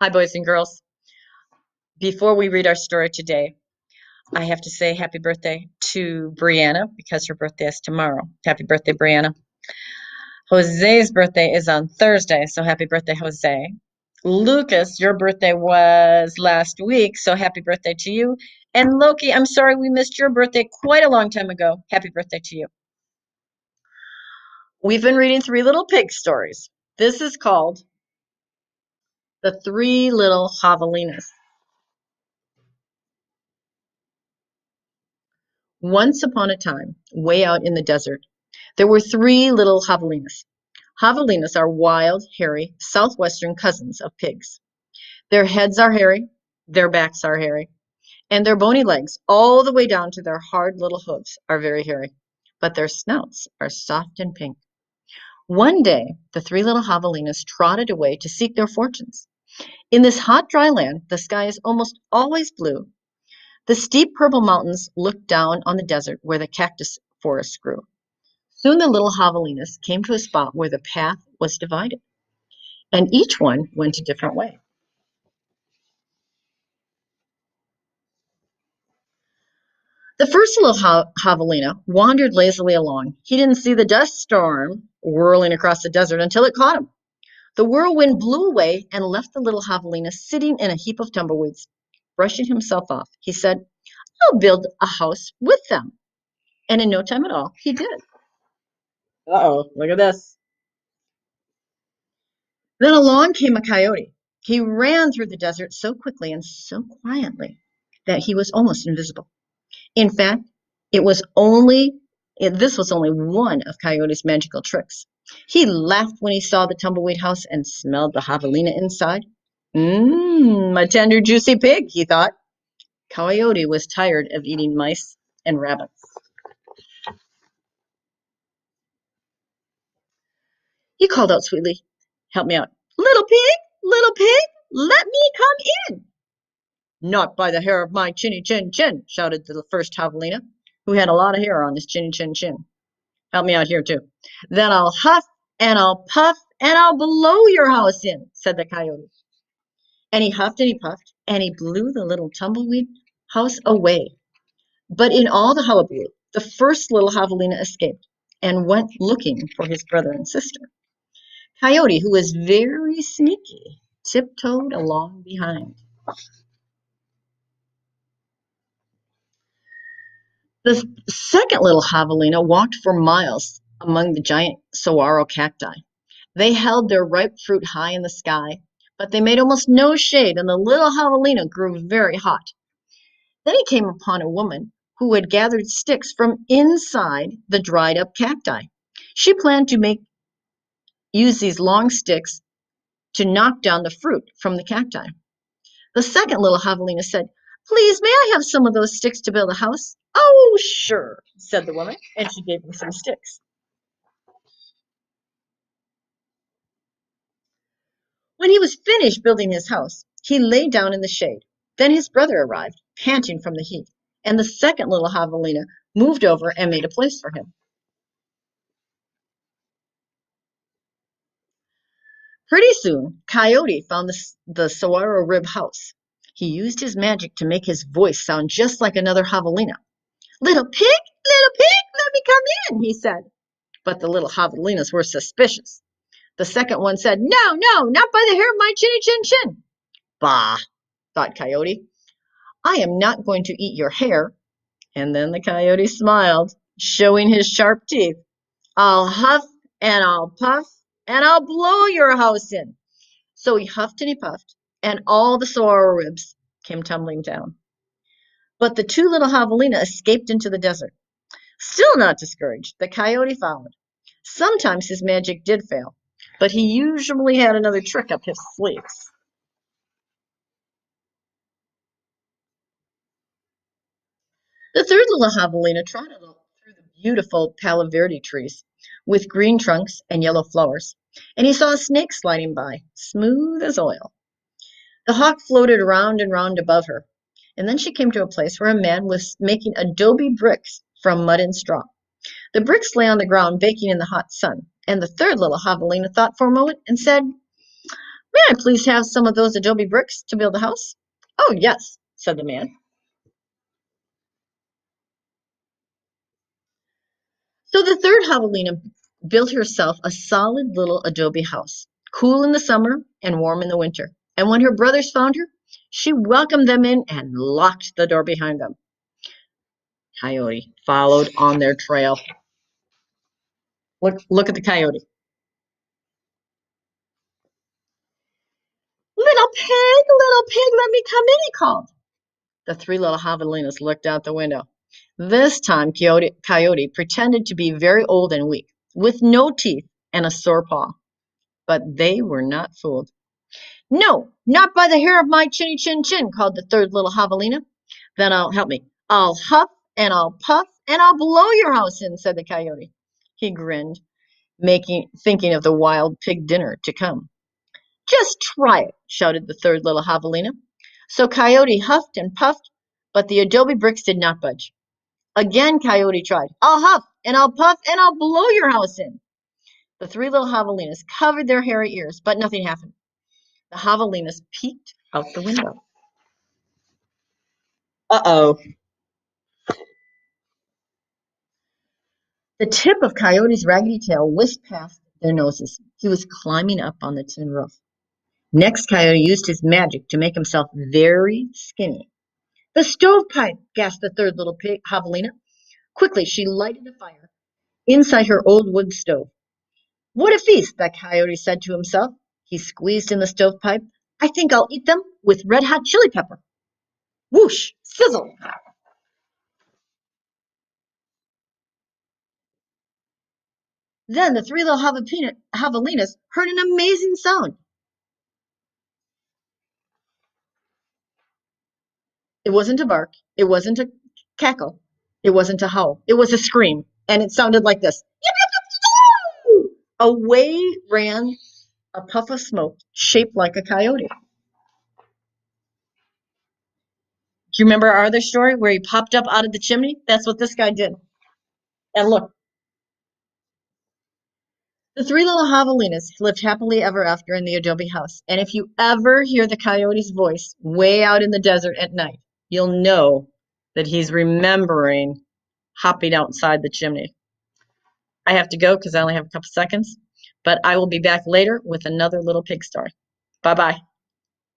Hi, boys and girls. Before we read our story today, I have to say happy birthday to Brianna because her birthday is tomorrow. Happy birthday, Brianna. Jose's birthday is on Thursday, so happy birthday, Jose. Lucas, your birthday was last week, so happy birthday to you. And Loki, I'm sorry we missed your birthday quite a long time ago. Happy birthday to you. We've been reading Three Little Pig stories. This is called The Three Little Javelinas. Once upon a time, way out in the desert, there were three little javelinas. Javelinas are wild, hairy, southwestern cousins of pigs. Their heads are hairy, their backs are hairy, and their bony legs, all the way down to their hard little hooves, are very hairy. But their snouts are soft and pink. One day, the three little javelinas trotted away to seek their fortunes. In this hot, dry land, the sky is almost always blue. The steep purple mountains look down on the desert where the cactus forests grew. Soon the little javelinas came to a spot where the path was divided, and each one went a different way. The first little javelina wandered lazily along. He didn't see the dust storm whirling across the desert until it caught him. The whirlwind blew away and left the little javelina sitting in a heap of tumbleweeds. Brushing himself off, he said, "I'll build a house with them." And in no time at all, he did. Uh-oh, look at this. Then along came a coyote. He ran through the desert so quickly and so quietly that he was almost invisible. In fact, it was only this was only one of Coyote's magical tricks. He laughed when he saw the tumbleweed house and smelled the javelina inside. Mmm, a tender, juicy pig, he thought. Coyote was tired of eating mice and rabbits. He called out sweetly, "Help me out. Little pig, let me come in." "Not by the hair of my chinny chin chin," shouted the first javelina, who had a lot of hair on his chinny chin chin. "Help me out here too." "Then I'll huff and I'll puff and I'll blow your house in," said the coyote. And he huffed and he puffed and he blew the little tumbleweed house away. But in all the hullabaloo, the first little javelina escaped and went looking for his brother and sister. Coyote, who was very sneaky, tiptoed along behind. The second little javelina walked for miles among the giant saguaro cacti. They held their ripe fruit high in the sky, but they made almost no shade, and the little javelina grew very hot. Then he came upon a woman who had gathered sticks from inside the dried up cacti. She planned to use these long sticks to knock down the fruit from the cacti. The second little javelina said, "Please, may I have some of those sticks to build a house?" "Oh, sure," said the woman, and she gave him some sticks. When he was finished building his house, he lay down in the shade. Then his brother arrived, panting from the heat, and the second little javelina moved over and made a place for him. Pretty soon, Coyote found the saguaro rib house. He used his magic to make his voice sound just like another javelina. Little pig, let me come in," he said. But the little javelinas were suspicious. The second one said, "No, no, not by the hair of my chinny chin chin." "Bah," thought Coyote. "I am not going to eat your hair." And then the coyote smiled, showing his sharp teeth. "I'll huff and I'll puff and I'll blow your house in." So he huffed and he puffed, and all the saguaro ribs came tumbling down. But the two little javelina escaped into the desert. Still not discouraged, the coyote followed. Sometimes his magic did fail, but he usually had another trick up his sleeves. The third little javelina trotted through the beautiful palo verde trees with green trunks and yellow flowers, and he saw a snake sliding by, smooth as oil. The hawk floated round and round above her, and then she came to a place where a man was making adobe bricks from mud and straw. The bricks lay on the ground baking in the hot sun, and the third little javelina thought for a moment and said, "Maybe May I please have some of those adobe bricks to build a house? Oh, yes, said the man. So the third javelina built herself a solid little adobe house, cool in the summer and warm in the winter. And when her brothers found her, she welcomed them in and locked the door behind them. Coyote followed on their trail. Look at the coyote. Little pig, let me come in, he called. The three little javelinas looked out the window. This time, Coyote pretended to be very old and weak, with no teeth and a sore paw. But they were not fooled. No, not by the hair of my chinny chin chin, called the third little javelina. Then I'll help me. I'll huff and I'll puff and I'll blow your house in, said the coyote. He grinned, thinking of the wild pig dinner to come. Just try it, shouted the third little javelina. So Coyote huffed and puffed, but the adobe bricks did not budge. Again, Coyote tried. I'll huff and I'll puff and I'll blow your house in. The three little javelinas covered their hairy ears, but nothing happened. The javelinas peeked out the window. Uh-oh. The tip of Coyote's raggedy tail whisked past their noses. He was climbing up on the tin roof. Next, Coyote used his magic to make himself very skinny. The stovepipe, gasped the third little javelina. Quickly, she lighted a fire inside her old wood stove. What a feast, that coyote said to himself. He squeezed in the stovepipe. I think I'll eat them with red hot chili pepper. Whoosh! Sizzle! Then the three little javelinas heard an amazing sound. It wasn't a bark. It wasn't a cackle. It wasn't a howl. It was a scream. And it sounded like this. Away ran a puff of smoke shaped like a coyote. Do you remember our other story where he popped up out of the chimney? That's what this guy did. And look, the three little javelinas lived happily ever after in the adobe house. And if you ever hear the coyote's voice way out in the desert at night, you'll know that he's remembering hopping outside the chimney. I have to go because I only have a couple seconds, but I will be back later with another little pig story. Bye bye.